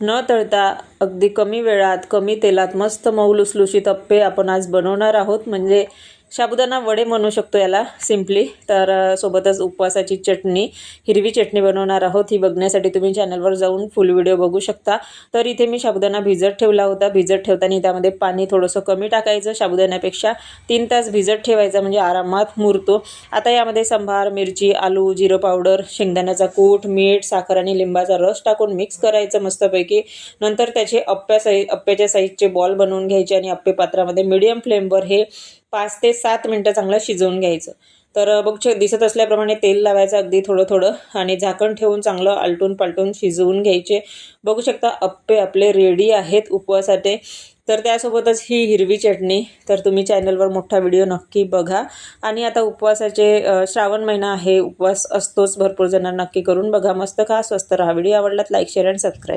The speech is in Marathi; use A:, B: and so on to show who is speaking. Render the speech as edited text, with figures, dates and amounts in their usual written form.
A: न तळता अगदी कमी वेळात कमी तेलात मस्त मऊ लुसलुशीत अप्पे आपण आज बनवणार आहोत. म्हणजे साबुदाणा वडे म्हणू शकतो याला सिम्पली. तर सोबतच उपवासाची चटणी, हिरवी चटणी बनवणार आहोत. ही बघण्यासाठी तुम्ही चॅनलवर जाऊन फुल व्हिडिओ बघू शकता. तर इथे मी साबुदाणा भिजत ठेवला होता. भिजत ठेवताना त्यामध्ये पाणी थोडंसं कमी टाकायचं, साबुदाण्यापेक्षा 3 तास भिजत ठेवायचा म्हणजे आरामात मुरतो. आता यामध्ये संभार, मिरची, आलू, जिरं पावडर, शेंगदाण्याचा कूट, मीठ, साखर आणि लिंबाचा रस टाकून मिक्स करायचं मस्तपैकी. नंतर त्याचे अप्प्याच्या साईजचे बॉल बनवून घ्यायचे आणि अप्पे पात्रामध्ये मीडियम फ्लेमवर हे 5 ते 7 मिनटं चांगलं शिजवून घ्यायचं. तर बघ दिसत असल्याप्रमाणे तेल लावायचं अगदी थोडं थोडं आणि झाकण ठेवून चांगलं आलटून पालटून शिजवून घ्यायचे. बघू शकता अप्पे आपले रेडी आहेत उपवासाचे. तर त्यासोबतच ही हिरवी चटणी. तर तुम्ही चॅनलवर मोठा व्हिडिओ नक्की बघा. आणि आता उपवासाचे श्रावण महिना आहे, उपवास असतोच भरपूर जणांना, नक्की करून बघा. मस्त खा, स्वस्त राहा. व्हिडिओ आवडलात लाईक, शेअर आणि सबस्क्राईब.